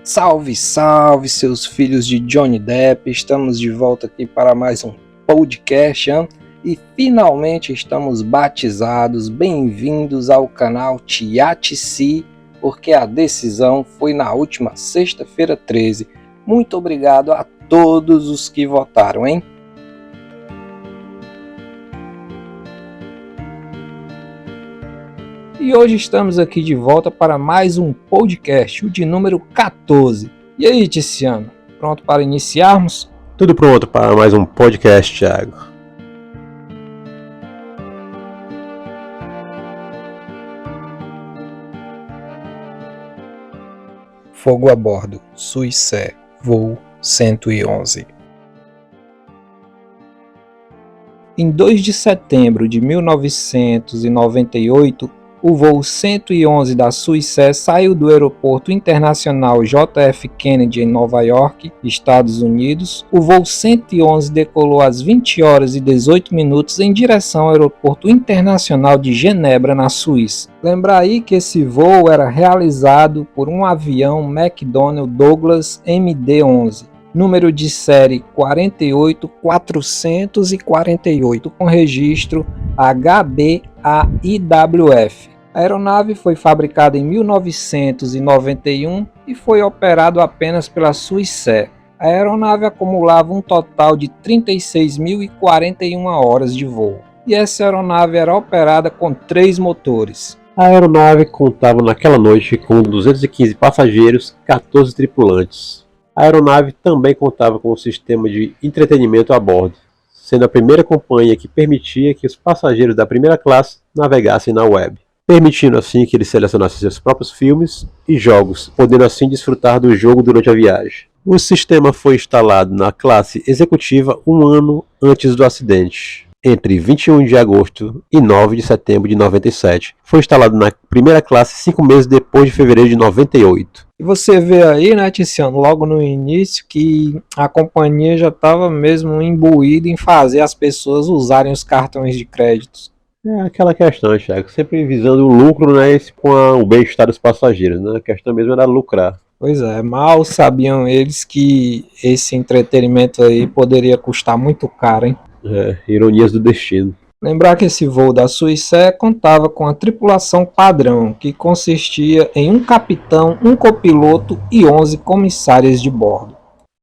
Salve, salve, seus filhos de Johnny Depp! Estamos de volta aqui para mais um podcast, hein? E finalmente estamos batizados. Bem-vindos ao canal TIATC, porque a decisão foi na última sexta-feira 13. Muito obrigado a todos os que votaram, hein? E hoje estamos aqui de volta para mais um podcast, o de número 14. E aí, Tiziano, pronto para iniciarmos? Tudo pronto para mais um podcast, Thiago. Fogo a bordo, Suicé, voo 111. Em 2 de setembro de 1998, o voo 111 da Suicé saiu do Aeroporto Internacional JF Kennedy em Nova York, Estados Unidos. O voo 111 decolou às 20 horas e 18 minutos em direção ao Aeroporto Internacional de Genebra, na Suíça. Lembrar aí que esse voo era realizado por um avião McDonnell Douglas MD-11. Número de série 48448, com registro HBAIWF. A aeronave foi fabricada em 1991 e foi operada apenas pela Suicé. A aeronave acumulava um total de 36.041 horas de voo. E essa aeronave era operada com 3 motores. A aeronave contava naquela noite com 215 passageiros e 14 tripulantes. A aeronave também contava com um sistema de entretenimento a bordo, sendo a primeira companhia que permitia que os passageiros da primeira classe navegassem na web, permitindo assim que eles selecionassem seus próprios filmes e jogos, podendo assim desfrutar do jogo durante a viagem. O sistema foi instalado na classe executiva um ano antes do acidente. Entre 21 de agosto e 9 de setembro de 97. Foi instalado na primeira classe 5 meses depois de fevereiro de 98. E você vê aí, né, Tiziano, logo no início, que a companhia já estava mesmo imbuída em fazer as pessoas usarem os cartões de créditos. É aquela questão, Thiago, sempre visando o lucro, né, com o bem-estar dos passageiros, né? A questão mesmo era lucrar. Pois é, mal sabiam eles que esse entretenimento aí poderia custar muito caro, hein? Ironias do destino. Lembrar que esse voo da Suicé contava com a tripulação padrão, que consistia em um capitão, um copiloto e 11 comissárias de bordo.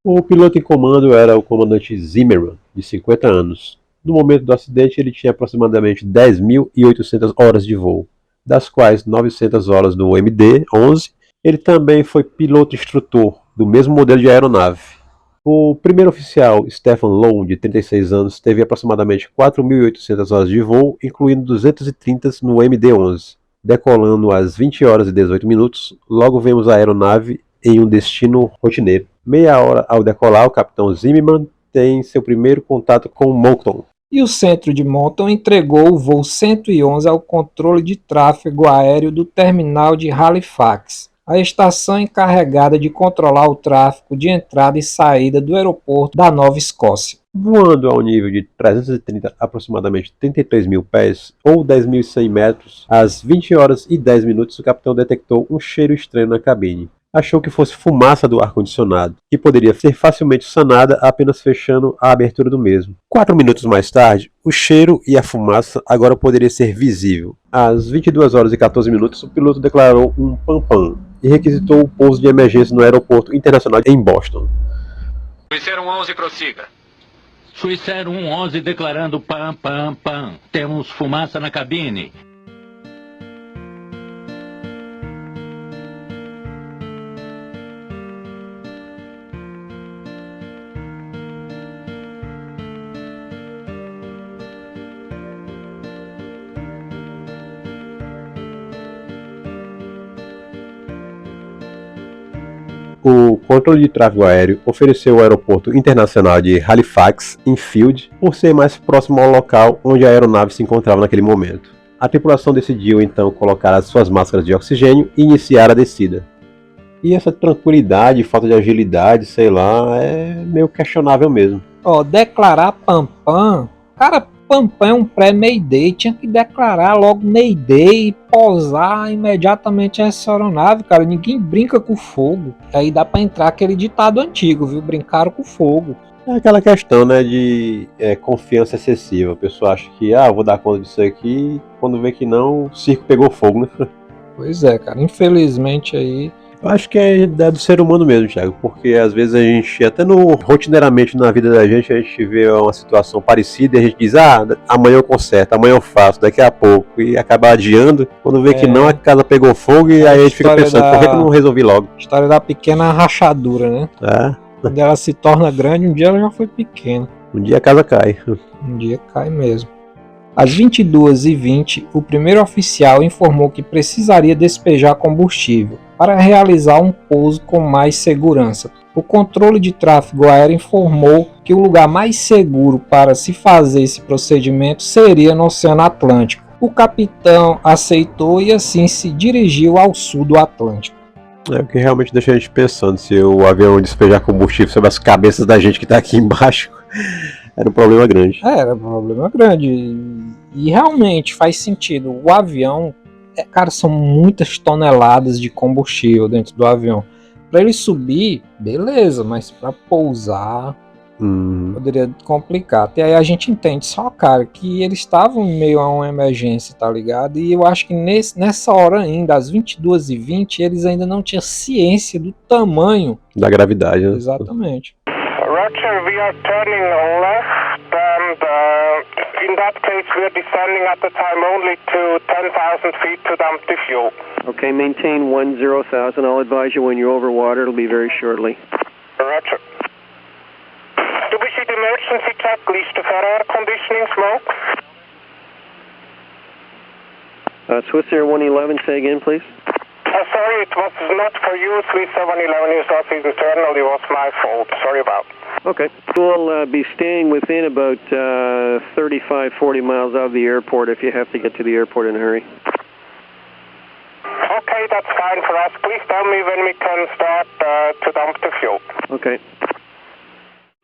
O piloto em comando era o comandante Zimmerman, de 50 anos. No momento do acidente, ele tinha aproximadamente 10.800 horas de voo, das quais 900 horas no MD-11. Ele também foi piloto-instrutor do mesmo modelo de aeronave. O primeiro oficial, Stephen Long, de 36 anos, teve aproximadamente 4.800 horas de voo, incluindo 230 no MD-11. Decolando às 20 horas e 18 minutos, logo vemos a aeronave em um destino rotineiro. Meia hora ao decolar, o capitão Zimmerman tem seu primeiro contato com Moncton. E o centro de Moncton entregou o voo 111 ao controle de tráfego aéreo do terminal de Halifax, a estação encarregada de controlar o tráfego de entrada e saída do aeroporto da Nova Escócia. Voando ao nível de 330, aproximadamente 33 mil pés, ou 10.100 metros, às 20 horas e 10 minutos, o capitão detectou um cheiro estranho na cabine. Achou que fosse fumaça do ar-condicionado, que poderia ser facilmente sanada apenas fechando a abertura do mesmo. 4 minutos mais tarde, o cheiro e a fumaça agora poderia ser visível. Às 22 horas e 14 minutos, o piloto declarou um pam-pam e requisitou o pouso de emergência no aeroporto internacional em Boston. Suicé 11, prossiga. Suicé 11 declarando pam-pam-pam. Temos fumaça na cabine. O controle de tráfego aéreo ofereceu ao aeroporto internacional de Halifax Infield por ser mais próximo ao local onde a aeronave se encontrava naquele momento. A tripulação decidiu então colocar as suas máscaras de oxigênio e iniciar a descida. E essa tranquilidade, falta de agilidade, sei lá, é meio questionável mesmo. Declarar pam-pam, cara, Pampam é um pré-Mayday, tinha que declarar logo Mayday e pousar imediatamente essa aeronave, cara. Ninguém brinca com fogo. Aí dá pra entrar aquele ditado antigo, viu? Brincaram com fogo. É aquela questão, né, de confiança excessiva. A pessoa acha que, eu vou dar conta disso aqui, quando vê que não, o circo pegou fogo, né? Pois é, cara. Infelizmente aí... Eu acho que é do ser humano mesmo, Thiago, porque às vezes a gente, até rotineiramente na vida da gente, a gente vê uma situação parecida e a gente diz, amanhã eu conserto, amanhã eu faço, daqui a pouco, e acaba adiando, quando vê que não, a casa pegou fogo e aí a gente fica pensando, por que eu não resolvi logo? História da pequena rachadura, né? Quando ela se torna grande, um dia ela já foi pequena. Um dia a casa cai. Um dia cai mesmo. Às 22h20, o primeiro oficial informou que precisaria despejar combustível para realizar um pouso com mais segurança. O controle de tráfego aéreo informou que o lugar mais seguro para se fazer esse procedimento seria no Oceano Atlântico. O capitão aceitou e assim se dirigiu ao sul do Atlântico. É o que realmente deixa a gente pensando, se o avião despejar combustível sobre as cabeças da gente que está aqui embaixo, era um problema grande. Era um problema grande e realmente faz sentido. O avião, cara, são muitas toneladas de combustível dentro do avião. Para ele subir, beleza, mas para pousar poderia complicar. Até aí a gente entende só, cara, que eles estavam em meio a uma emergência, tá ligado? E eu acho que nessa hora ainda, às 22h20, eles ainda não tinham ciência do tamanho da gravidade, né? Exatamente. Roger, we are turning left and in that case we are descending at the time only to 10,000 feet to dump the fuel. Okay, maintain 10,000. I'll advise you when you're over water. It'll be very shortly. Roger. Do we see the emergency checklist for air conditioning smoke? Swiss Air 111, say again, please. Sorry, it was not for you, Swiss Air 111, it was internally, it was my fault. Sorry about it. Okay. We'll be staying within about 35, 40 miles of the airport if you have to get to the airport in a hurry. Okay, that's fine for us. Please tell me when we can start to dump the fuel. Okay.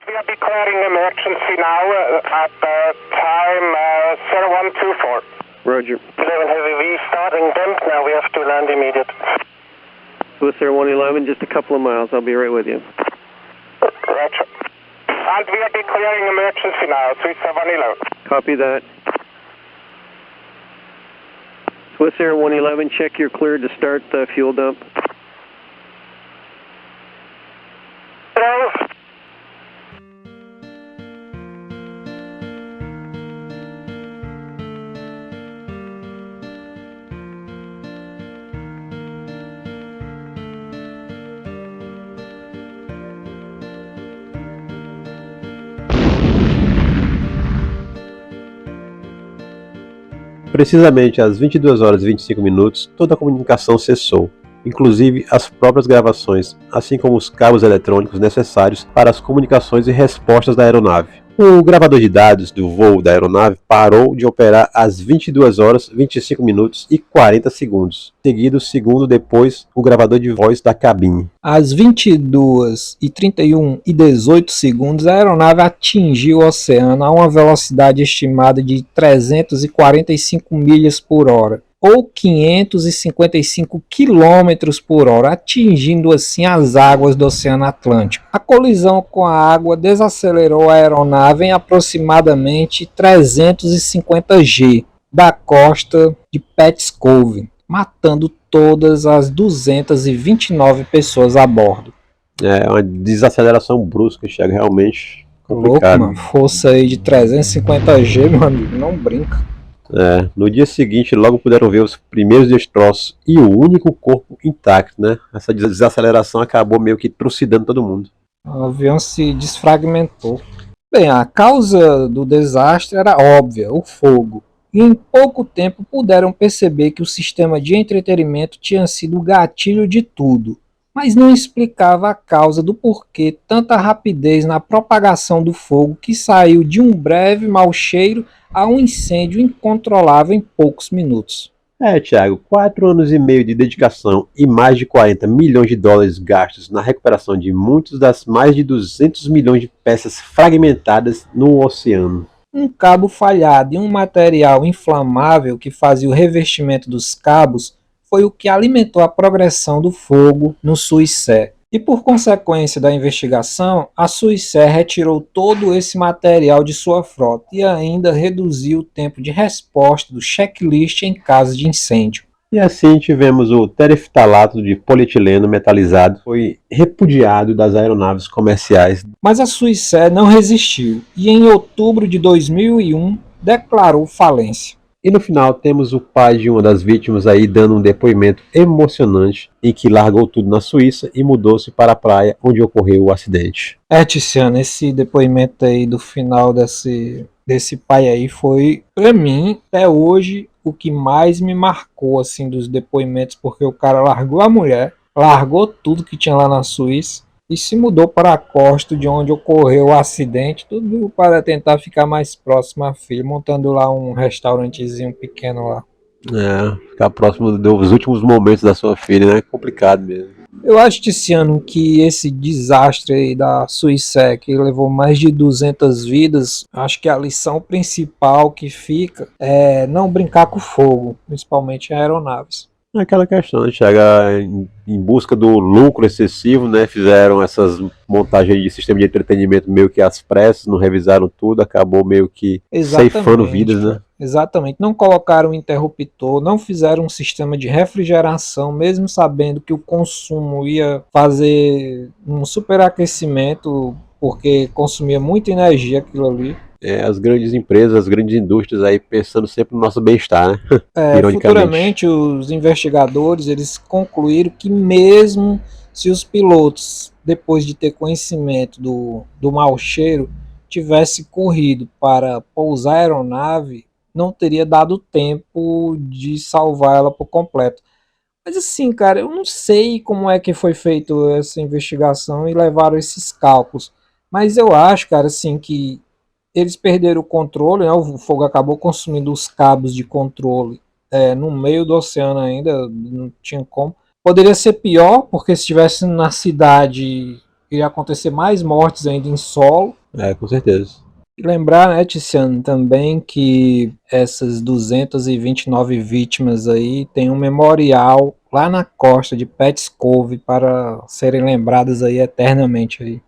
We are declaring emergency now at time 0124. Roger. 11 Heavy, we starting dump now. We have to land immediate. Swiss Air 111, just a couple of miles. I'll be right with you. Roger. And we are declaring emergency now. Swiss Air 111. Copy that. Swiss Air 111, check you're cleared to start the fuel dump. Hello. Precisamente às 22h25, toda a comunicação cessou, inclusive as próprias gravações, assim como os cabos eletrônicos necessários para as comunicações e respostas da aeronave. O gravador de dados do voo da aeronave parou de operar às 22h25 e 40 segundos, seguido segundo depois o gravador de voz da cabine. Às 22h31 e 18 segundos, a aeronave atingiu o oceano a uma velocidade estimada de 345 milhas por hora, ou 555 km por hora, atingindo assim as águas do Oceano Atlântico. A colisão com a água desacelerou a aeronave em aproximadamente 350 G da costa de Peters Cove, matando todas as 229 pessoas a bordo. É uma desaceleração brusca, chega realmente complicado. Louco, mano. Força aí de 350 G, meu amigo, não brinca. No dia seguinte, logo puderam ver os primeiros destroços e o único corpo intacto, né? Essa desaceleração acabou meio que trucidando todo mundo. O avião se desfragmentou. Bem, a causa do desastre era óbvia, o fogo. E em pouco tempo puderam perceber que o sistema de entretenimento tinha sido o gatilho de tudo, mas não explicava a causa do porquê tanta rapidez na propagação do fogo que saiu de um breve mau cheiro a um incêndio incontrolável em poucos minutos. Thiago, 4 anos e meio de dedicação e mais de 40 milhões de dólares gastos na recuperação de muitas das mais de 200 milhões de peças fragmentadas no oceano. Um cabo falhado e um material inflamável que fazia o revestimento dos cabos foi o que alimentou a progressão do fogo no Suicé. E por consequência da investigação, a Suicé retirou todo esse material de sua frota e ainda reduziu o tempo de resposta do checklist em caso de incêndio. E assim tivemos o tereftalato de polietileno metalizado, foi repudiado das aeronaves comerciais. Mas a Suicé não resistiu e em outubro de 2001 declarou falência. E no final temos o pai de uma das vítimas aí dando um depoimento emocionante em que largou tudo na Suíça e mudou-se para a praia onde ocorreu o acidente. Tiziano, esse depoimento aí do final desse pai aí foi, pra mim, até hoje, o que mais me marcou, assim, dos depoimentos, porque o cara largou a mulher, largou tudo que tinha lá na Suíça e se mudou para a costa de onde ocorreu o acidente, tudo para tentar ficar mais próximo à filha, montando lá um restaurantezinho pequeno lá. Ficar próximo dos últimos momentos da sua filha, né? É complicado mesmo. Eu acho, Tiziano, que esse desastre aí da Suicé, que levou mais de 200 vidas, acho que a lição principal que fica é não brincar com fogo, principalmente em aeronaves. Aquela questão de chegar em busca do lucro excessivo, né? Fizeram essas montagens de sistema de entretenimento meio que às pressas, não revisaram tudo, acabou meio que ceifando vidas, né? Exatamente, não colocaram interruptor, não fizeram um sistema de refrigeração, mesmo sabendo que o consumo ia fazer um superaquecimento, porque consumia muita energia aquilo ali. As grandes empresas, as grandes indústrias aí pensando sempre no nosso bem-estar, né? Futuramente, os investigadores eles concluíram que mesmo se os pilotos, depois de ter conhecimento do mau cheiro, tivesse corrido para pousar a aeronave, não teria dado tempo de salvar ela por completo. Mas assim, cara, eu não sei como é que foi feita essa investigação e levaram esses cálculos. Mas eu acho, cara, assim, que eles perderam o controle, né? O fogo acabou consumindo os cabos de controle no meio do oceano ainda, não tinha como. Poderia ser pior, porque se estivesse na cidade iria acontecer mais mortes ainda em solo. Com certeza. E lembrar, né, Tiziano, também que essas 229 vítimas aí tem um memorial lá na costa de Pettis Cove para serem lembradas aí eternamente aí.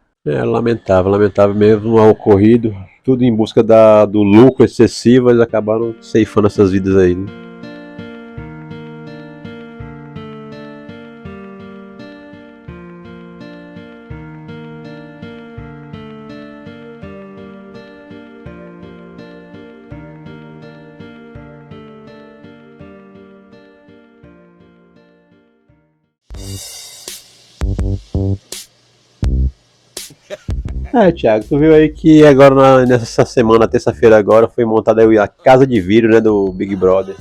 Lamentável mesmo o ocorrido. Tudo em busca do lucro excessivo, eles acabaram ceifando essas vidas aí, né? Thiago, tu viu aí que agora nessa semana, terça-feira agora, foi montada aí a casa de vidro, né, do Big Brother.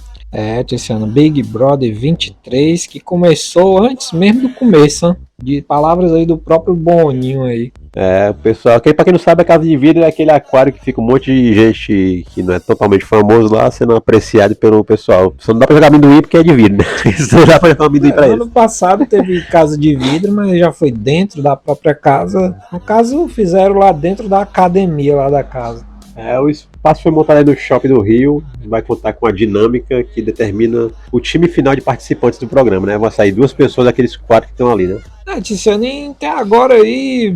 Tiziano, Big Brother 23, que começou antes mesmo do começo, hein? De palavras aí do próprio Boninho aí. O pessoal, pra quem não sabe, a casa de vidro é aquele aquário que fica um monte de gente que não é totalmente famoso lá sendo apreciado pelo pessoal. Só não dá pra jogar amendoim porque é de vidro, né? Isso não dá pra jogar amendoim pra eles. Ano passado teve casa de vidro, mas já foi dentro da própria casa. No caso, fizeram lá dentro da academia lá da casa. O espaço foi montado aí no Shopping do Rio, vai contar com a dinâmica que determina o time final de participantes do programa, né? Vão sair 2 pessoas daqueles 4 que estão ali, né? Tiziano, até agora aí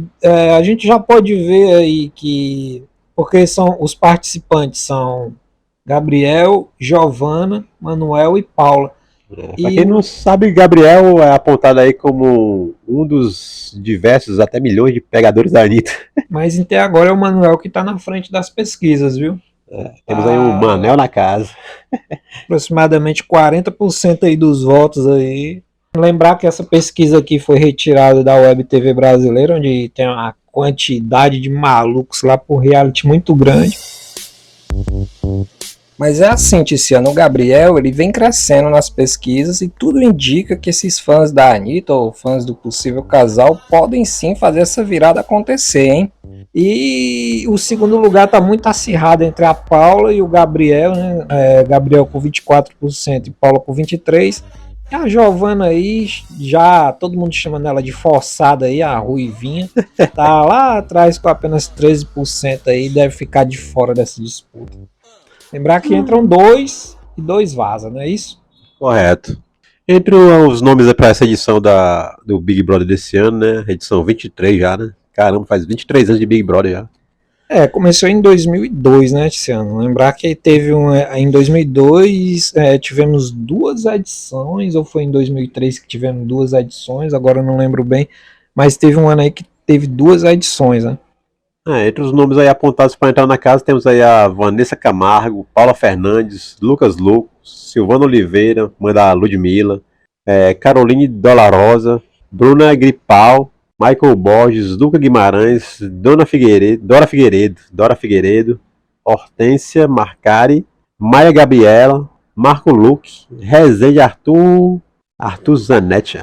a gente já pode ver aí que, porque os participantes são Gabriel, Giovana, Manuel e Paula. Pra quem não sabe, Gabriel é apontado aí como um dos diversos, até milhões de pegadores da Anitta. Mas até agora é o Manuel que tá na frente das pesquisas, viu? Temos aí um Manel na casa. Aproximadamente 40% aí dos votos aí. Lembrar que essa pesquisa aqui foi retirada da Web TV brasileira, onde tem uma quantidade de malucos lá por reality muito grande. Mas é assim, Tiziano, o Gabriel ele vem crescendo nas pesquisas e tudo indica que esses fãs da Anitta ou fãs do possível casal podem sim fazer essa virada acontecer, hein? E o segundo lugar está muito acirrado entre a Paula e o Gabriel, né? Gabriel com 24% e Paula com 23%. A Giovana aí, já todo mundo chamando ela de forçada aí, a Ruivinha, tá lá atrás com apenas 13% aí, deve ficar de fora dessa disputa. Lembrar que entram dois e dois vaza, não é isso? Correto. Entre os nomes para essa edição do Big Brother desse ano, né? Edição 23 já, né? Caramba, faz 23 anos de Big Brother já. Começou em 2002, né, esse ano. Lembrar que teve em 2002 tivemos duas edições, ou foi em 2003 que tivemos duas edições, agora eu não lembro bem, mas teve um ano aí que teve duas edições, né? Entre os nomes aí apontados para entrar na casa, temos aí a Vanessa Camargo, Paula Fernandes, Lucas Luco, Silvana Oliveira, mãe da Ludmilla, Caroline Dolarosa, Bruna Gripal, Michael Borges, Luca Guimarães, Dora Figueiredo, Hortência Marcari, Maia Gabriela, Marco Luque, Rezende Arthur Zanetti,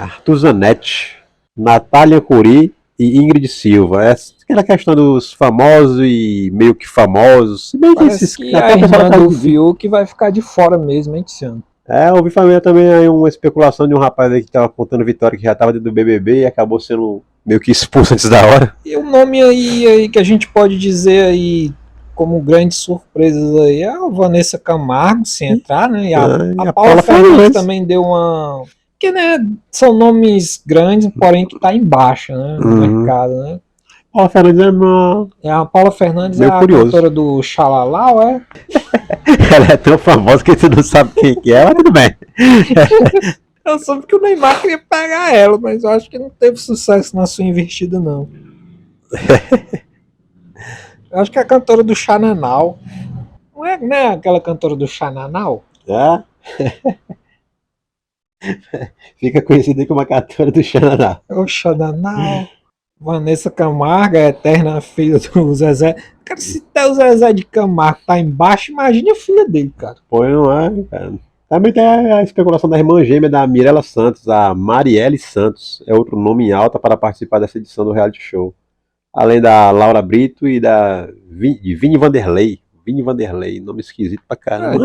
Natália Curi e Ingrid Silva. Aquela questão dos famosos e meio que famosos. Se bem que Parece que a irmã do Fiuk vai ficar de fora mesmo, hein, Tiziano? Eu ouvi falar também aí uma especulação de um rapaz aí que estava contando vitória, que já estava dentro do BBB e acabou sendo meio que expulso antes da hora. E o nome aí que a gente pode dizer aí como grandes surpresas aí é a Vanessa Camargo, se entrar, né? E a Paula Fernandes também deu uma... Porque, né, são nomes grandes, porém que tá embaixo, né, no mercado, né? Paula Fernandes a Paula Fernandes é a curioso. cantora do Xalalau, é? Ela é tão famosa que você não sabe quem que é, mas tudo bem. Eu soube que o Neymar queria pegar ela, mas eu acho que não teve sucesso na sua investida, não. Eu acho que é a cantora do Xananau. Não é aquela cantora do Xananau? Fica conhecida como a cantora do Xananau. O Xananau. Vanessa Camargo, a eterna filha do Zezé. Cara, se até o Zezé de Camargo tá embaixo, imagine a filha dele, cara. Pois não é, cara. Também tem a especulação da irmã gêmea da Mirella Santos, a Marielle Santos. É outro nome em alta para participar dessa edição do reality show. Além da Laura Brito e de Vini Vanderlei. Vini Vanderlei, nome esquisito pra caramba.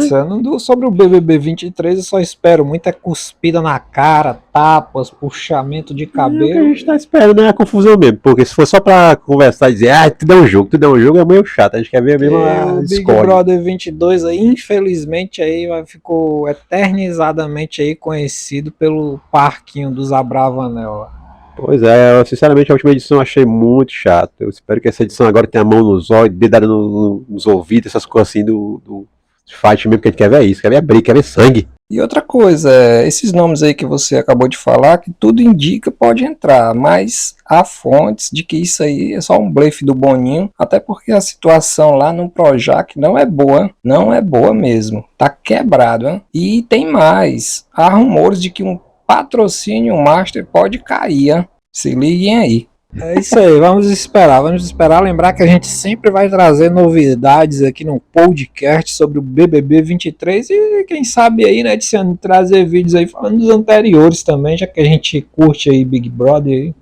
Sobre o BBB 23, eu só espero muita cuspida na cara, tapas, puxamento de cabelo. É o que a gente tá esperando, é a confusão mesmo. Porque se for só pra conversar e dizer, tudo é um jogo, é meio chato. A gente quer ver a mesma o Big Brother 22 aí, infelizmente, aí ficou eternizadamente aí conhecido pelo parquinho dos Abravanel lá. Pois é, sinceramente a última edição eu achei muito chato. Eu espero que essa edição agora tenha a mão nos olhos, dedada nos ouvidos, essas coisas assim do fight mesmo, que a gente quer ver isso, quer ver briga, quer ver sangue. E outra coisa, esses nomes aí que você acabou de falar, que tudo indica pode entrar, mas há fontes de que isso aí é só um blefe do Boninho, até porque a situação lá no Projac não é boa mesmo, tá quebrado, hein? E tem mais, há rumores de que um patrocínio master pode cair, hein? Se liguem aí. É isso aí, vamos esperar. Lembrar que a gente sempre vai trazer novidades aqui no podcast sobre o BBB 23 e quem sabe aí, né, Tiziano, trazer vídeos aí falando dos anteriores também, já que a gente curte aí Big Brother aí.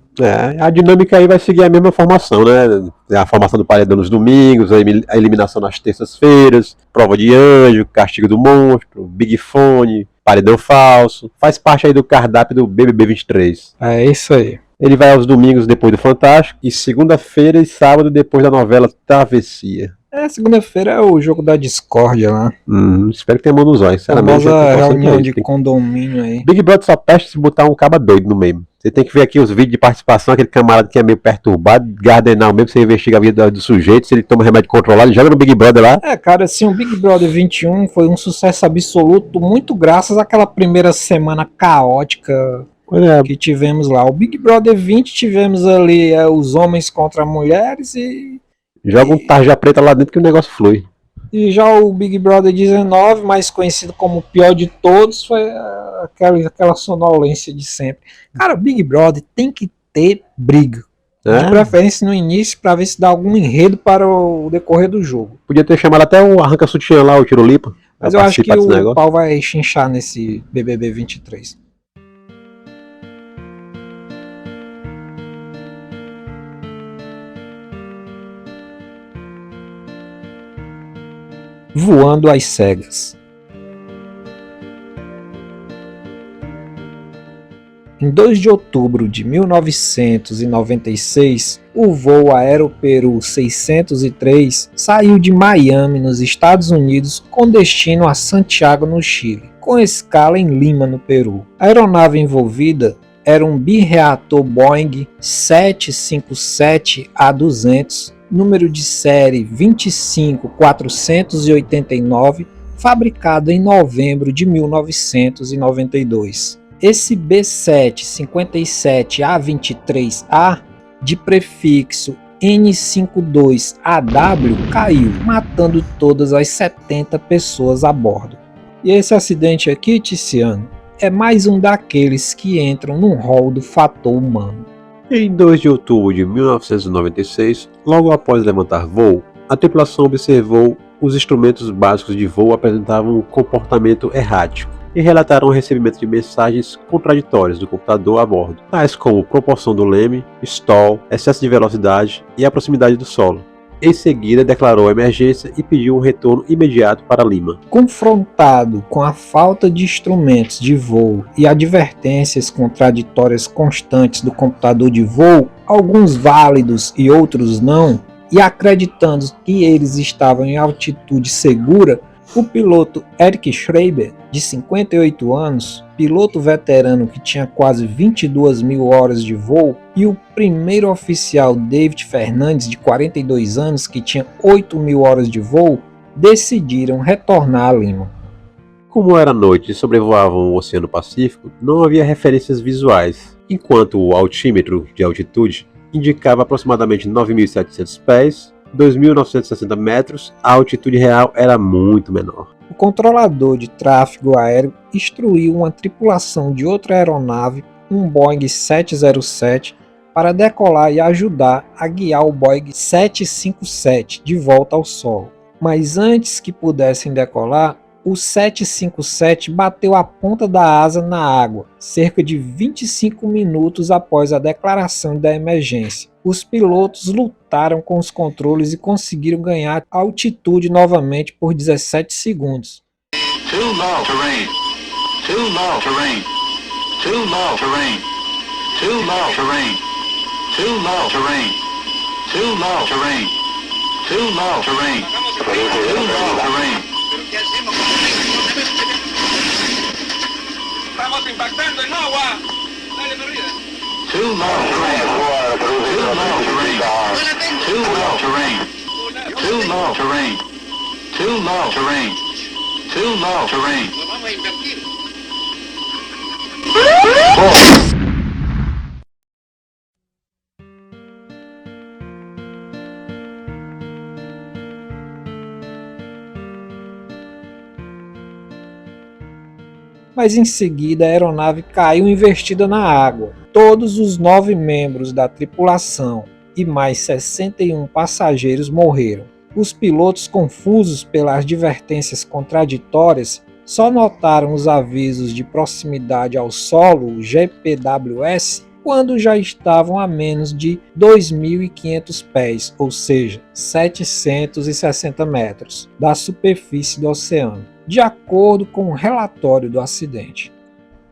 A dinâmica aí vai seguir a mesma formação, né? A formação do paredão nos domingos, a eliminação nas terças-feiras, prova de anjo, castigo do monstro, Big Fone, paredão falso. Faz parte aí do cardápio do BBB 23. É isso aí. Ele vai aos domingos depois do Fantástico e segunda-feira e sábado depois da novela Travessia. Segunda-feira é o jogo da discórdia lá. Espero que tenha mão nos olhos. Famosa reunião de condomínio aí. Big Brother só presta se botar um caba doido no meio. Você tem que ver aqui os vídeos de participação, aquele camarada que é meio perturbado, gardenal mesmo, você investiga a vida do sujeito, se ele toma remédio controlado, joga no Big Brother lá. Cara, assim, o Big Brother 21 foi um sucesso absoluto, muito graças àquela primeira semana caótica que tivemos lá. O Big Brother 20 tivemos ali os homens contra mulheres e... Joga um tarja preta lá dentro que o negócio flui. E já o Big Brother 19, mais conhecido como o pior de todos, foi aquela sonolência de sempre. Cara, o Big Brother tem que ter briga. De preferência no início, para ver se dá algum enredo para o decorrer do jogo. Podia ter chamado até o arranca-sutiã lá, o Tirolipa. Mas eu acho que o pau vai chinchar nesse BBB 23. Voando às cegas. Em 2 de outubro de 1996, o voo Aeroperu 603 saiu de Miami, nos Estados Unidos, com destino a Santiago, no Chile, com escala em Lima, no Peru. A aeronave envolvida era um bireator Boeing 757-A200, número de série 25489, fabricado em novembro de 1992. Esse B757A23A, de prefixo N52AW, caiu, matando todas as 70 pessoas a bordo. E esse acidente aqui, Tiziano, é mais um daqueles que entram no rol do fator humano. Em 2 de outubro de 1996, logo após levantar voo, a tripulação observou os instrumentos básicos de voo apresentavam um comportamento errático e relataram o recebimento de mensagens contraditórias do computador a bordo, tais como proporção do leme, stall, excesso de velocidade e a proximidade do solo. Em seguida, declarou a emergência e pediu um retorno imediato para Lima. Confrontado com a falta de instrumentos de voo e advertências contraditórias constantes do computador de voo, alguns válidos e outros não, e acreditando que eles estavam em altitude segura, o piloto Eric Schreiber, de 58 anos, piloto veterano que tinha quase 22 mil horas de voo, e o primeiro oficial David Fernandes, de 42 anos, que tinha 8 mil horas de voo, decidiram retornar a Lima. Como era noite e sobrevoavam o Oceano Pacífico, não havia referências visuais, enquanto o altímetro de altitude indicava aproximadamente 9.700 pés, 2.960 metros, a altitude real era muito menor. O controlador de tráfego aéreo instruiu uma tripulação de outra aeronave, um Boeing 707, para decolar e ajudar a guiar o Boeing 757 de volta ao solo. Mas antes que pudessem decolar, o 757 bateu a ponta da asa na água, cerca de 25 minutos após a declaração da emergência. Os pilotos lutaram com os controles e conseguiram ganhar altitude novamente por 17 segundos. Too low terrain. Too low terrain. Too low terrain. Too low terrain. Too low terrain. Too low terrain. Too low terrain. Too low terrain. Estamos impactando en agua. Dale, Merida. Too low terrain. Too low terrain. Too low terrain. Too low terrain. Too low terrain. Too low terrain. Nos vamos a invertir. Mas em seguida a aeronave caiu investida na água. Todos os 9 membros da tripulação e mais 61 passageiros morreram. Os pilotos, confusos pelas advertências contraditórias, só notaram os avisos de proximidade ao solo, GPWS, quando já estavam a menos de 2.500 pés, ou seja, 760 metros, da superfície do oceano, de acordo com o relatório do acidente.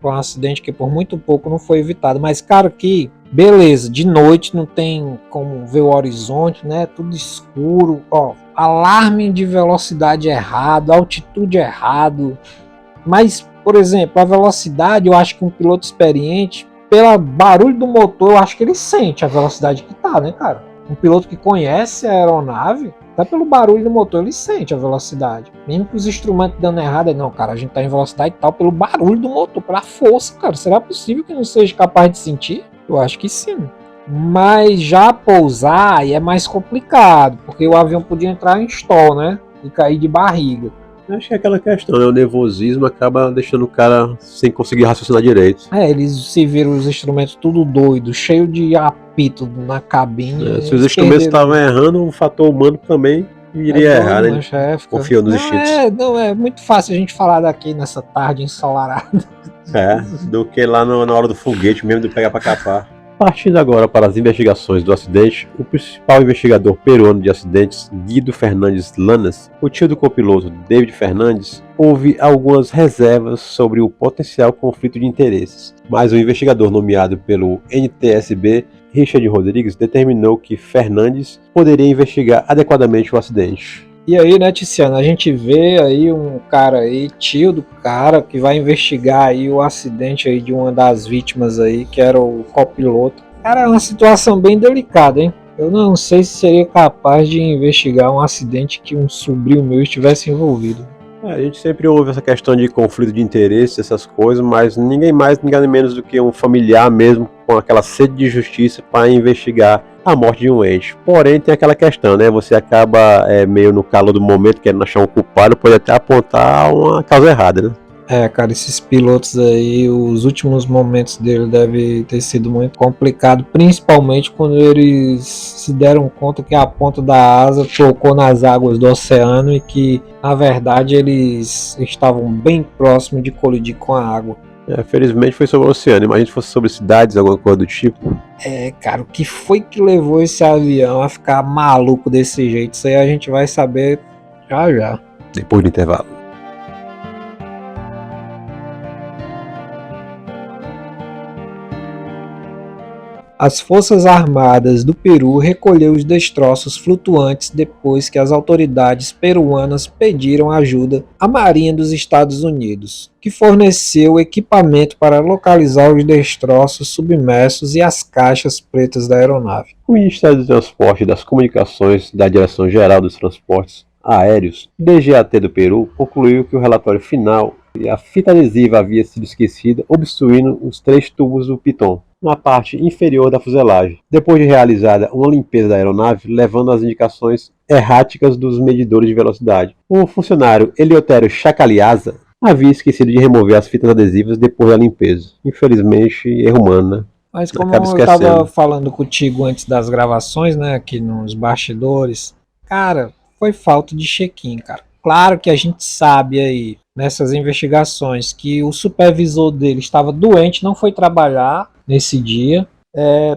Foi um acidente que por muito pouco não foi evitado, mas cara, aqui, beleza, de noite não tem como ver o horizonte, né? Tudo escuro, ó, alarme de velocidade errado, altitude errado. Mas, por exemplo, a velocidade, eu acho que um piloto experiente, pelo barulho do motor, eu acho que ele sente a velocidade que tá, né, cara? Um piloto que conhece a aeronave, até pelo barulho do motor, ele sente a velocidade. Mesmo que os instrumentos dando errado, não, cara, a gente tá em velocidade e tal, pelo barulho do motor, pela força, cara. Será possível que não seja capaz de sentir? Eu acho que sim. Mas já pousar aí é mais complicado, porque o avião podia entrar em stall, né? E cair de barriga. Acho que é aquela questão, né? O nervosismo acaba deixando o cara sem conseguir raciocinar direito. Eles se viram os instrumentos tudo doido, cheio de apito na cabine. Se os instrumentos estavam errando, o fator humano também iria errar, né? Confiou nos instintos. Não, é muito fácil a gente falar daqui nessa tarde ensolarada. Do que lá na hora do foguete mesmo, de pegar pra capar. Partindo agora para as investigações do acidente, o principal investigador peruano de acidentes, Guido Fernandes Lanas, o tio do copiloto David Fernandes, houve algumas reservas sobre o potencial conflito de interesses, mas o investigador nomeado pelo NTSB, Richard Rodrigues, determinou que Fernandes poderia investigar adequadamente o acidente. E aí, né, Tiziano, a gente vê aí um cara aí, tio do cara, que vai investigar aí o acidente aí de uma das vítimas aí, que era o copiloto. Cara, é uma situação bem delicada, hein? Eu não sei se seria capaz de investigar um acidente que um sobrinho meu estivesse envolvido. A gente sempre ouve essa questão de conflito de interesse, essas coisas, mas ninguém mais, ninguém menos do que um familiar mesmo com aquela sede de justiça para investigar a morte de um ente. Porém, tem aquela questão, né? Você acaba meio no calor do momento, querendo achar um culpado, pode até apontar uma causa errada, né? Cara, esses pilotos aí, os últimos momentos dele devem ter sido muito complicado, principalmente quando eles se deram conta que a ponta da asa tocou nas águas do oceano e que, na verdade, eles estavam bem próximos de colidir com a água. Felizmente foi sobre o oceano, imagina se fosse sobre cidades, alguma coisa do tipo. Cara, o que foi que levou esse avião a ficar maluco desse jeito? Isso aí a gente vai saber já já. Depois do intervalo. As Forças Armadas do Peru recolheu os destroços flutuantes depois que as autoridades peruanas pediram ajuda à Marinha dos Estados Unidos, que forneceu equipamento para localizar os destroços submersos e as caixas pretas da aeronave. O Ministério do Transporte e das Comunicações da Direção-Geral dos Transportes Aéreos, DGAT do Peru, concluiu que o relatório final e a fita adesiva havia sido esquecida, obstruindo os 3 tubos do piton na parte inferior da fuselagem, depois de realizada uma limpeza da aeronave, levando às indicações erráticas dos medidores de velocidade. O funcionário Eleutério Chacaliasa havia esquecido de remover as fitas adesivas depois da limpeza. Infelizmente, erro humano, né? Mas como eu estava falando contigo antes das gravações, né, aqui nos bastidores, cara, foi falta de check-in, cara. Claro que a gente sabe aí, nessas investigações, que o supervisor dele estava doente, não foi trabalhar nesse dia.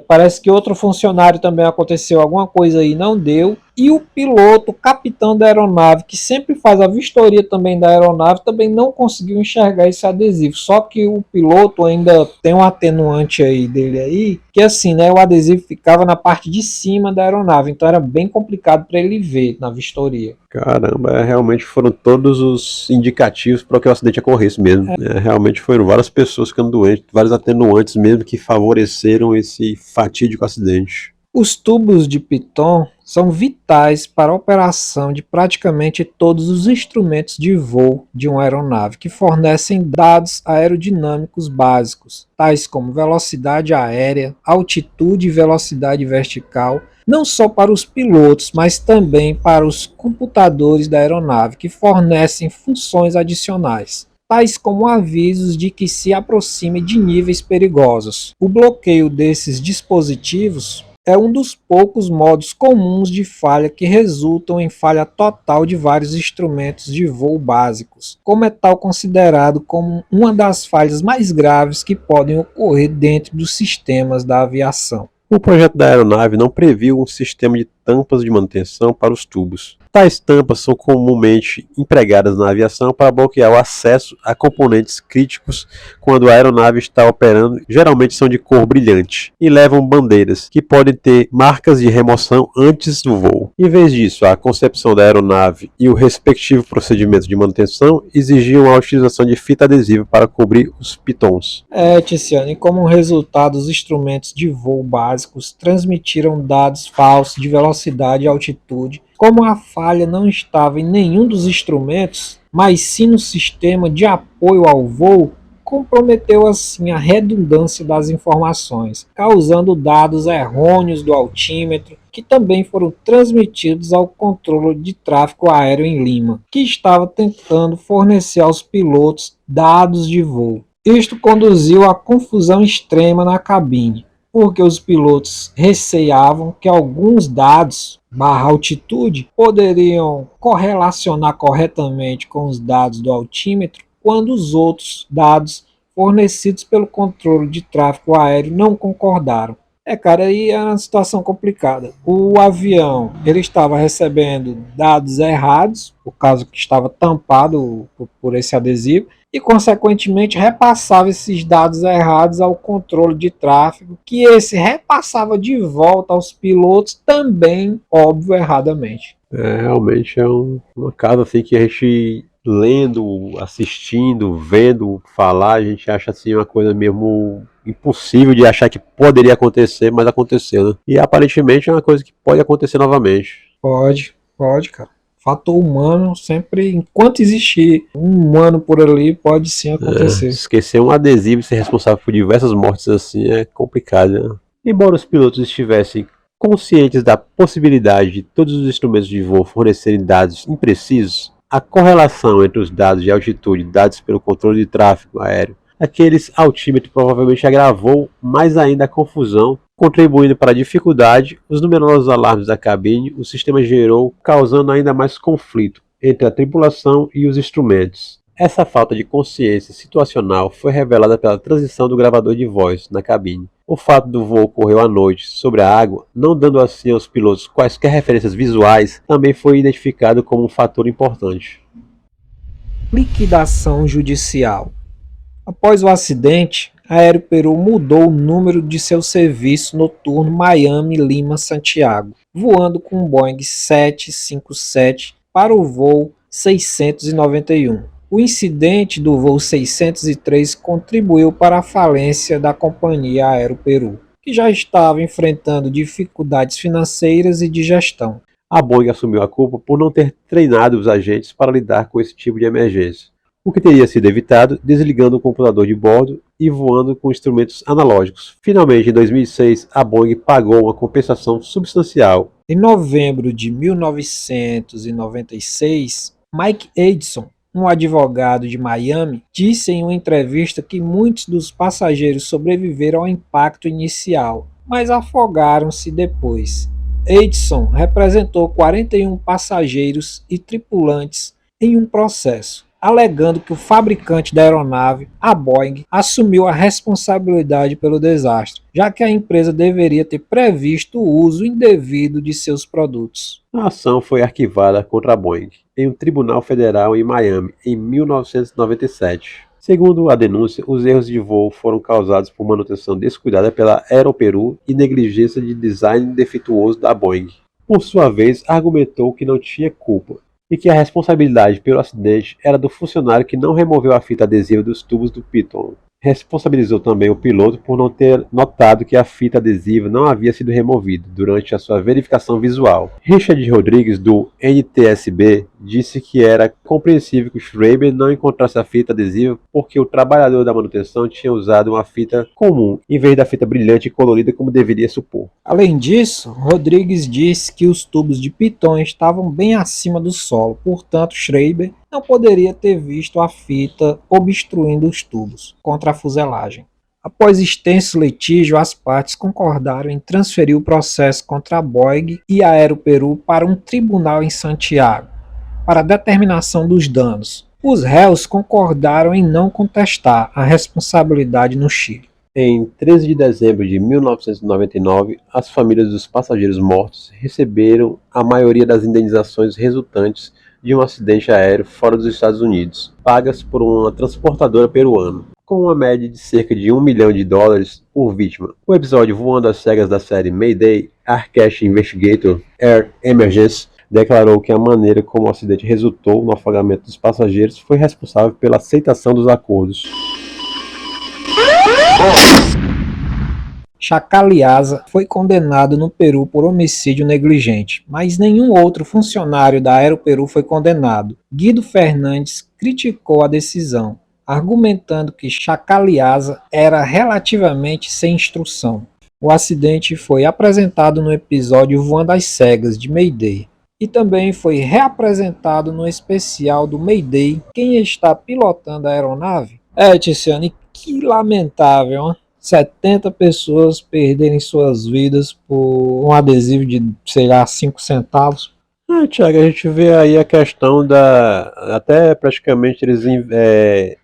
Parece que outro funcionário também aconteceu alguma coisa aí, não deu. E o piloto, o capitão da aeronave, que sempre faz a vistoria também da aeronave, também não conseguiu enxergar esse adesivo. Só que o piloto ainda tem um atenuante aí dele aí, que assim, né, o adesivo ficava na parte de cima da aeronave, então era bem complicado para ele ver na vistoria. Caramba, realmente foram todos os indicativos para que o acidente ocorresse mesmo. Realmente foram várias pessoas ficando doentes, vários atenuantes mesmo que favoreceram esse fatídico acidente. Os tubos de piton são vitais para a operação de praticamente todos os instrumentos de voo de uma aeronave, que fornecem dados aerodinâmicos básicos, tais como velocidade aérea, altitude e velocidade vertical, não só para os pilotos, mas também para os computadores da aeronave, que fornecem funções adicionais, tais como avisos de que se aproxime de níveis perigosos. O bloqueio desses dispositivos é um dos poucos modos comuns de falha que resultam em falha total de vários instrumentos de voo básicos, como é tal considerado como uma das falhas mais graves que podem ocorrer dentro dos sistemas da aviação. O projeto da aeronave não previu um sistema de tampas de manutenção para os tubos. Tais tampas são comumente empregadas na aviação para bloquear o acesso a componentes críticos quando a aeronave está operando, geralmente são de cor brilhante, e levam bandeiras, que podem ter marcas de remoção antes do voo. Em vez disso, a concepção da aeronave e o respectivo procedimento de manutenção exigiam a utilização de fita adesiva para cobrir os pitons. Tiziano, e como resultado, os instrumentos de voo básicos transmitiram dados falsos de velocidade e altitude. Como a falha não estava em nenhum dos instrumentos, mas sim no sistema de apoio ao voo, comprometeu assim a redundância das informações, causando dados errôneos do altímetro, que também foram transmitidos ao controle de tráfego aéreo em Lima, que estava tentando fornecer aos pilotos dados de voo. Isto conduziu a confusão extrema na cabine, porque os pilotos receavam que alguns dados /altitude poderiam correlacionar corretamente com os dados do altímetro, quando os outros dados fornecidos pelo controle de tráfego aéreo não concordaram. Cara, aí é uma situação complicada. O avião, ele estava recebendo dados errados, por causa que estava tampado por esse adesivo, e consequentemente repassava esses dados errados ao controle de tráfego, que esse repassava de volta aos pilotos também, óbvio, erradamente. Realmente é uma casa assim que a gente lendo, assistindo, vendo falar, a gente acha assim uma coisa mesmo impossível de achar que poderia acontecer, mas aconteceu, né? E aparentemente é uma coisa que pode acontecer novamente. Pode, cara. Fator humano, sempre, enquanto existir um humano por ali, pode sim acontecer. Esquecer um adesivo e ser responsável por diversas mortes assim é complicado, né? Embora os pilotos estivessem conscientes da possibilidade de todos os instrumentos de voo fornecerem dados imprecisos, a correlação entre os dados de altitude dados pelo controle de tráfego aéreo, aqueles altímetro provavelmente agravou mais ainda a confusão, contribuindo para a dificuldade, os numerosos alarmes da cabine, o sistema gerou, causando ainda mais conflito entre a tripulação e os instrumentos. Essa falta de consciência situacional foi revelada pela transição do gravador de voz na cabine. O fato do voo ocorrer à noite sobre a água, não dando assim aos pilotos quaisquer referências visuais, também foi identificado como um fator importante. Liquidação judicial. Após o acidente, a Aeroperu mudou o número de seu serviço noturno Miami-Lima-Santiago, voando com o Boeing 757 para o voo 691. O incidente do voo 603 contribuiu para a falência da companhia Aeroperu, que já estava enfrentando dificuldades financeiras e de gestão. A Boeing assumiu a culpa por não ter treinado os agentes para lidar com esse tipo de emergência, o que teria sido evitado desligando o computador de bordo e voando com instrumentos analógicos. Finalmente, em 2006, a Boeing pagou uma compensação substancial. Em novembro de 1996, Mike Edson, um advogado de Miami, disse em uma entrevista que muitos dos passageiros sobreviveram ao impacto inicial, mas afogaram-se depois. Edson representou 41 passageiros e tripulantes em um processo, alegando que o fabricante da aeronave, a Boeing, assumiu a responsabilidade pelo desastre, já que a empresa deveria ter previsto o uso indevido de seus produtos. A ação foi arquivada contra a Boeing em um tribunal federal em Miami em 1997. Segundo a denúncia, os erros de voo foram causados por manutenção descuidada pela Aeroperu e negligência de design defeituoso da Boeing. Por sua vez, argumentou que não tinha culpa e que a responsabilidade pelo acidente era do funcionário que não removeu a fita adesiva dos tubos do piton. Responsabilizou também o piloto por não ter notado que a fita adesiva não havia sido removida durante a sua verificação visual. Richard Rodrigues, do NTSB, disse que era compreensível que o Schreiber não encontrasse a fita adesiva porque o trabalhador da manutenção tinha usado uma fita comum, em vez da fita brilhante e colorida como deveria supor. Além disso, Rodrigues disse que os tubos de piton estavam bem acima do solo, portanto Schreiber não poderia ter visto a fita obstruindo os tubos contra a fuselagem. Após extenso litígio, as partes concordaram em transferir o processo contra a Boeing e a Aeroperu para um tribunal em Santiago, para a determinação dos danos. Os réus concordaram em não contestar a responsabilidade no Chile. Em 13 de dezembro de 1999, as famílias dos passageiros mortos receberam a maioria das indenizações resultantes de um acidente aéreo fora dos Estados Unidos, pagas por uma transportadora peruana, com uma média de cerca de $1 milhão por vítima. O episódio Voando às Cegas da série Mayday, Aircraft Investigator Air Emergency, declarou que a maneira como o acidente resultou no afogamento dos passageiros foi responsável pela aceitação dos acordos. Chacaliasa foi condenado no Peru por homicídio negligente, mas nenhum outro funcionário da Aeroperu foi condenado. Guido Fernandes criticou a decisão, argumentando que Chacaliasa era relativamente sem instrução. O acidente foi apresentado no episódio Voando às Cegas de Mayday e também foi reapresentado no especial do Mayday. Quem está pilotando a aeronave? Tiziane, que lamentável, hein? 70 pessoas perderem suas vidas por um adesivo de, sei lá, 5 centavos. Tiago, a gente vê aí a questão da. Até praticamente eles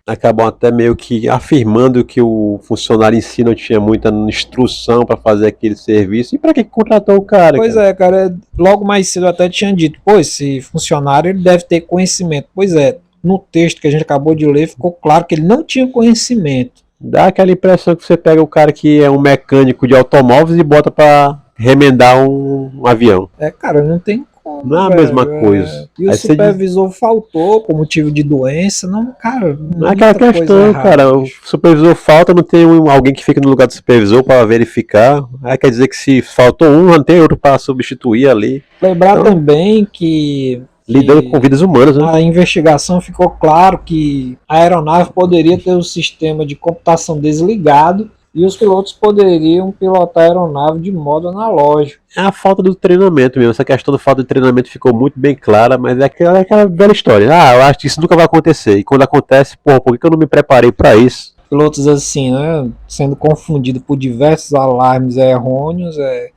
acabam até meio que afirmando que o funcionário em si não tinha muita instrução para fazer aquele serviço. E para que contratou o cara? Pois Cara? é, cara, logo mais cedo eu até tinha dito, pô, esse funcionário ele deve ter conhecimento. Pois é, no texto que a gente acabou de ler ficou claro que ele não tinha conhecimento. Dá aquela impressão que você pega o cara que é um mecânico de automóveis e bota para remendar um avião. Cara, não tem como. Não é a velho, mesma coisa. E o Aí você supervisor faltou por motivo de doença. Não, cara. Não é aquela questão, cara. O supervisor falta, não tem alguém que fique no lugar do supervisor para verificar. Aí quer dizer que se faltou um, não tem outro para substituir ali. Lembrar Então, também que lidando com vidas humanas, né? na investigação ficou claro que a aeronave poderia ter o sistema de computação desligado e os pilotos poderiam pilotar a aeronave de modo analógico. É a falta do treinamento mesmo. Essa questão da falta de treinamento ficou muito bem clara, mas é aquela velha história. Eu acho que isso nunca vai acontecer. E quando acontece, por que eu não me preparei para isso? Pilotos assim, né, sendo confundido por diversos alarmes errôneos,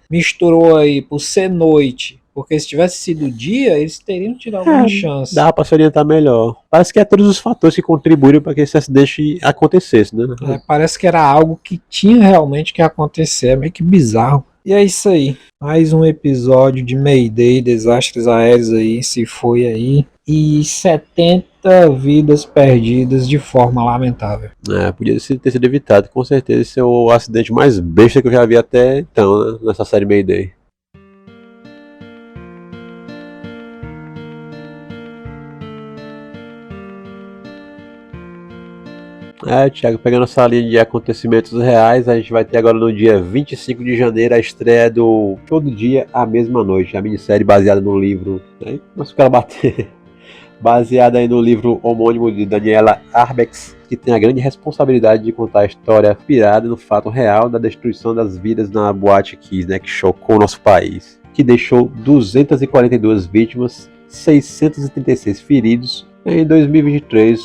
misturou aí por ser noite, porque se tivesse sido dia, eles teriam tido alguma chance. Dá para se orientar melhor. Parece que é todos os fatores que contribuíram para que esse acidente acontecesse, né? Parece que era algo que tinha realmente que acontecer, é meio que bizarro. E é isso aí, mais um episódio de Mayday, desastres aéreos aí, se foi aí, e 70 vidas perdidas de forma lamentável. Podia ter sido evitado, com certeza esse é o acidente mais besta que eu já vi até então, né, nessa série Mayday. Thiago, pegando essa linha de acontecimentos reais, a gente vai ter agora no dia 25 de janeiro a estreia do Todo Dia, a Mesma Noite, a minissérie baseada no livro, mas o cara bater, baseada aí no livro homônimo de Daniela Arbex, que tem a grande responsabilidade de contar a história inspirada no fato real da destruição das vidas na Boate Kiss, né, que chocou o nosso país, que deixou 242 vítimas, 636 feridos. Em 2023,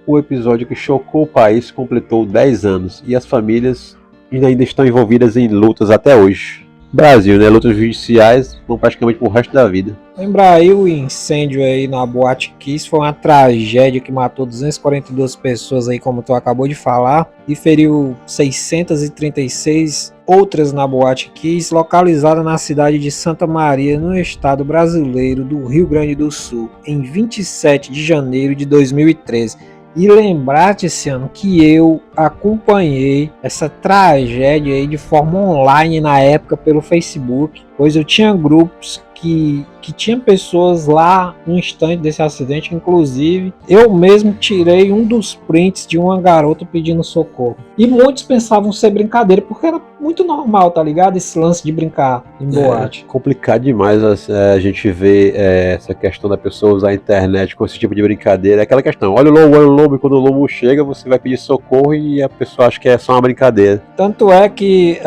o episódio que chocou o país completou 10 anos e as famílias ainda estão envolvidas em lutas até hoje. Brasil, né? Lutas judiciais vão praticamente pro resto da vida. Lembrar aí o incêndio aí na Boate Kiss, foi uma tragédia que matou 242 pessoas aí, como tu acabou de falar, e feriu 636 outras na Boate Kiss, localizada na cidade de Santa Maria, no estado brasileiro do Rio Grande do Sul, em 27 de janeiro de 2013. E lembrar, Tiziano, que eu acompanhei essa tragédia aí de forma online na época pelo Facebook, pois eu tinha grupos que tinha pessoas lá no instante desse acidente, inclusive eu mesmo tirei um dos prints de uma garota pedindo socorro. E muitos pensavam ser brincadeira, porque era muito normal, tá ligado? Esse lance de brincar em boate. É complicado demais a gente ver essa questão da pessoa usar a internet com esse tipo de brincadeira. É aquela questão, olha o lobo, e quando o lobo chega, você vai pedir socorro e a pessoa acha que é só uma brincadeira. Tanto é que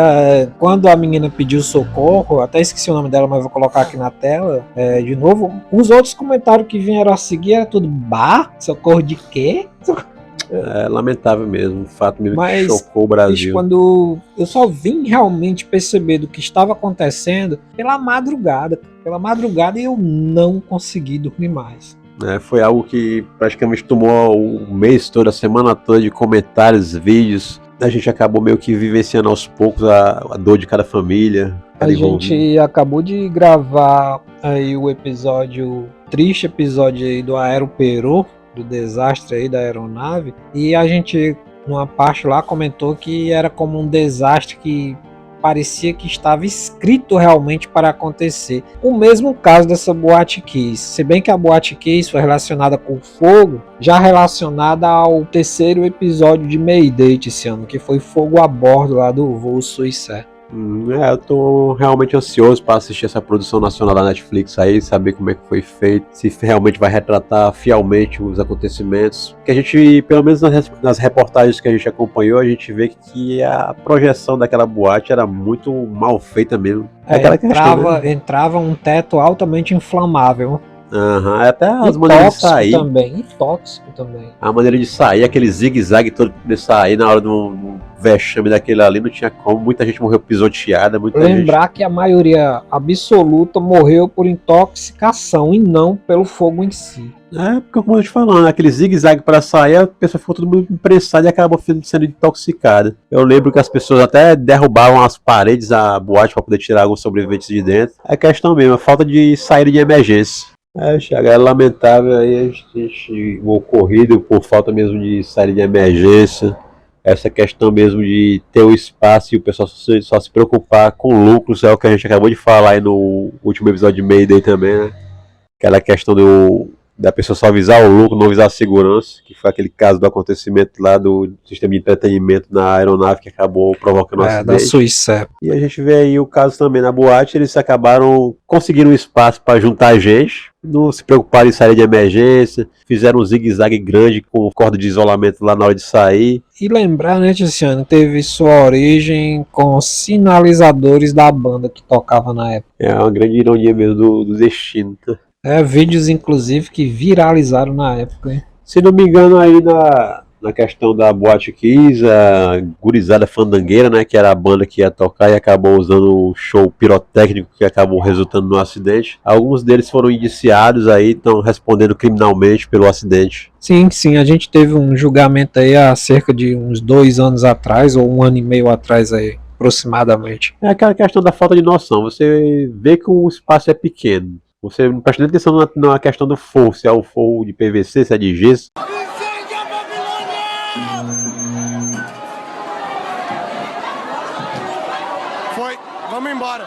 quando a menina pediu socorro, até esqueci o nome dela, mas vou colocar aqui na tela, de novo, os outros comentários que vieram a seguir era tudo, socorro de quê? É lamentável mesmo, o fato mesmo que chocou o Brasil. Quando eu só vim realmente perceber do que estava acontecendo pela madrugada e eu não consegui dormir mais. Foi algo que praticamente tomou o mês todo, a semana toda de comentários, vídeos. A gente acabou meio que vivenciando aos poucos a dor de cada família. A gente acabou de gravar aí o triste episódio aí do Aeroperô, do desastre aí da aeronave, e a gente, numa parte lá, comentou que era como um desastre que parecia que estava escrito realmente para acontecer. O mesmo caso dessa Boate Kiss, se bem que a Boate Kiss foi relacionada com fogo, já relacionada ao terceiro episódio de Mayday esse ano, que foi fogo a bordo lá do voo Suicé. Eu tô realmente ansioso para assistir essa produção nacional da Netflix aí, saber como é que foi feito, se realmente vai retratar fielmente os acontecimentos. Que a gente, pelo menos nas reportagens que a gente acompanhou, a gente vê que a projeção daquela boate era muito mal feita mesmo. Entrava um teto altamente inflamável. Aham, até as E maneiras de tóxico sair. também, e tóxico também. A maneira de sair, aquele zigue-zague todo de sair na hora de um vexame daquele ali, não tinha como. Muita gente morreu pisoteada, muita gente. Lembrar que a maioria absoluta morreu por intoxicação e não pelo fogo em si. É, porque como eu te falando, aquele zigue-zague para sair, a pessoa ficou todo mundo imprensada e acabou sendo intoxicada. Eu lembro que as pessoas até derrubavam as paredes da boate para poder tirar alguns sobreviventes de dentro. É questão mesmo, a falta de saída de emergência. Thiago, é lamentável aí o ocorrido por falta mesmo de saída de emergência. Essa questão mesmo de ter o espaço e o pessoal só se preocupar com lucros, é o que a gente acabou de falar aí no último episódio de Mayday também, né? Aquela questão da pessoa só visar o lucro, não visar a segurança, que foi aquele caso do acontecimento lá do sistema de entretenimento na aeronave que acabou provocando um acidente. Da Suíça. E a gente vê aí o caso também na boate, eles acabaram conseguindo um espaço para juntar gente, não se preocuparam em sair de emergência, fizeram um zigue-zague grande com corda de isolamento lá na hora de sair. E lembrar, né, Tiziano, teve sua origem com sinalizadores da banda que tocava na época. É uma grande ironia mesmo do destino. Vídeos, inclusive, que viralizaram na época, hein? Se não me engano, aí na questão da Boate Kiss, a Gurizada Fandangueira, né, que era a banda que ia tocar e acabou usando o show pirotécnico que acabou resultando no acidente. Alguns deles foram indiciados aí, estão respondendo criminalmente pelo acidente. Sim, a gente teve um julgamento aí há cerca de uns 2 anos atrás, ou 1 ano e meio atrás aí, aproximadamente. É aquela questão da falta de noção, você vê que o espaço é pequeno. Você não presta nem atenção na questão do forro, se é o forro de PVC, se é de gesso. Foi, vamos embora.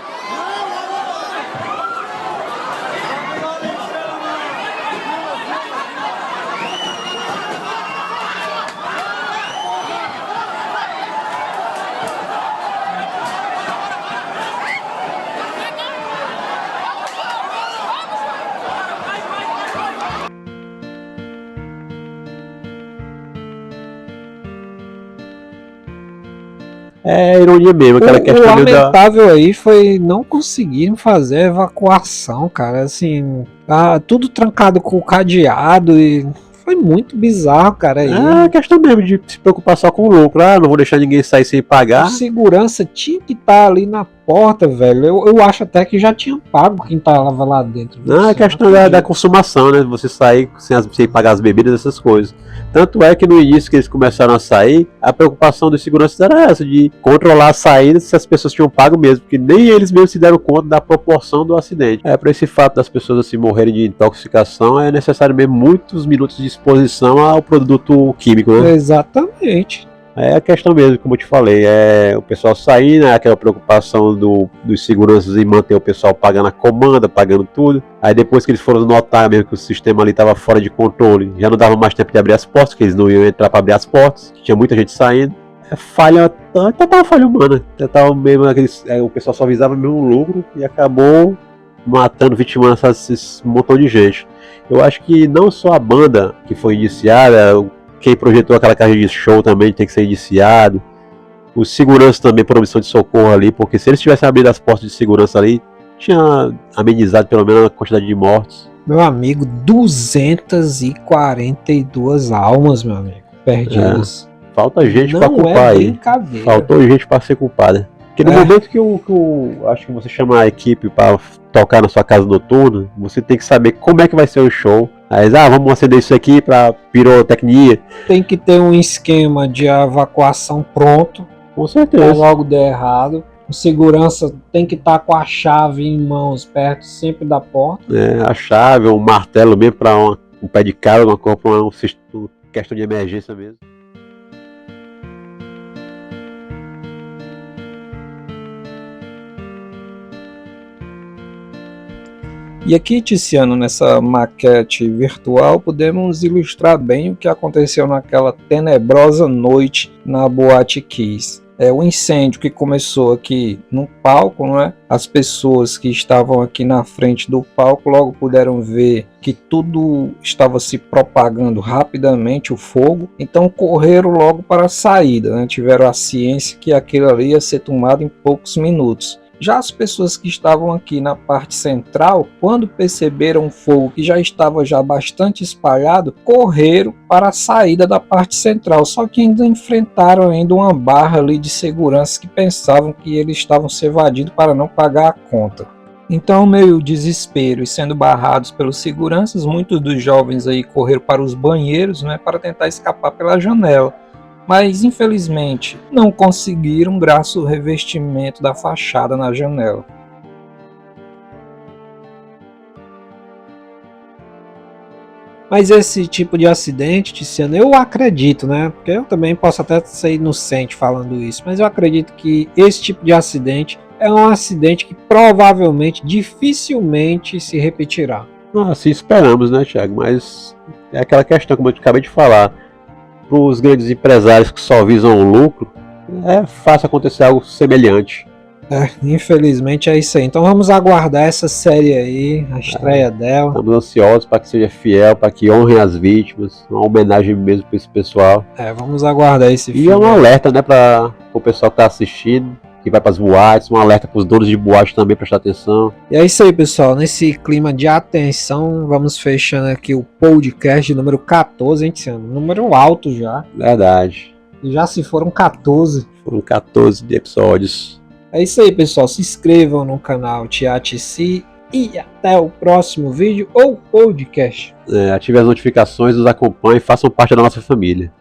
É ironia mesmo, aquela O questão lamentável aí foi não conseguirem fazer a evacuação, cara, assim, tudo trancado com o cadeado e foi muito bizarro, cara. Aí. É a questão mesmo de se preocupar só com o lucro, não vou deixar ninguém sair sem pagar. O segurança tinha que estar ali na porta, velho. Eu acho até que já tinha pago quem tava lá dentro. Não, é a questão da consumação, né? Você sair sem pagar as bebidas, essas coisas. Tanto é que no início que eles começaram a sair, a preocupação dos seguranças era essa, de controlar a saída se as pessoas tinham pago mesmo, porque nem eles mesmos se deram conta da proporção do acidente. Para esse fato das pessoas assim morrerem de intoxicação, é necessário mesmo muitos minutos de exposição ao produto químico, né? Exatamente. É a questão mesmo, como eu te falei, o pessoal sair, né, aquela preocupação dos seguranças em manter o pessoal pagando a comanda, pagando tudo. Aí depois que eles foram notar mesmo que o sistema ali estava fora de controle, já não dava mais tempo de abrir as portas, que eles não iam entrar para abrir as portas, tinha muita gente saindo. Total falha humana, total mesmo, o pessoal só visava mesmo o lucro e acabou matando, vitimando esse montão de gente. Eu acho que não só a banda que foi indiciada, quem projetou aquela caixa de show também tem que ser indiciado. Os seguranças também por omissão de socorro ali, porque se eles tivessem abrido as portas de segurança ali, tinha amenizado pelo menos a quantidade de mortos. Meu amigo, 242 almas, meu amigo, perdidas. Falta gente para culpar aí. Faltou gente para ser culpada. Porque no momento que eu acho que você chama a equipe para tocar na sua casa noturna, você tem que saber como é que vai ser o show. Aí, vamos acender isso aqui para pirotecnia. Tem que ter um esquema de evacuação pronto. Com certeza. Se algo der errado. O segurança tem que estar com a chave em mãos perto sempre da porta. A chave, um martelo mesmo para um pé de cara, uma questão de emergência mesmo. E aqui, Tiziano, nessa maquete virtual, podemos ilustrar bem o que aconteceu naquela tenebrosa noite na Boate Kiss. O incêndio que começou aqui no palco, não é? As pessoas que estavam aqui na frente do palco logo puderam ver que tudo estava se propagando rapidamente, o fogo, então correram logo para a saída, né? Tiveram a ciência que aquilo ali ia ser tomado em poucos minutos. Já as pessoas que estavam aqui na parte central, quando perceberam o fogo que já estava bastante espalhado, correram para a saída da parte central, só que ainda enfrentaram uma barra ali de segurança que pensavam que eles estavam se evadindo para não pagar a conta. Então, meio desespero e sendo barrados pelos seguranças, muitos dos jovens aí correram para os banheiros, né, para tentar escapar pela janela. Mas infelizmente não conseguiram graças ao revestimento da fachada na janela. Mas esse tipo de acidente, Tiziano, eu acredito, né? Porque eu também posso até ser inocente falando isso, mas eu acredito que esse tipo de acidente é um acidente que provavelmente, dificilmente se repetirá. Assim esperamos, né, Thiago? Mas é aquela questão, como eu acabei de falar, para os grandes empresários que só visam o lucro, é fácil acontecer algo semelhante. Infelizmente é isso aí. Então vamos aguardar essa série aí, a estreia dela. Estamos ansiosos para que seja fiel, para que honre as vítimas, uma homenagem mesmo para esse pessoal. Vamos aguardar esse filme. E é um alerta, né, para o pessoal que está assistindo, que vai para as boates, um alerta para os donos de boate também prestar atenção. E é isso aí, pessoal. Nesse clima de atenção, vamos fechando aqui o podcast número 14, hein, Tiziano? Número alto já. Verdade. E já se foram 14. Foram 14 episódios. É isso aí, pessoal. Se inscrevam no canal TIATC e até o próximo vídeo ou podcast. Ative as notificações, nos acompanhem e façam parte da nossa família.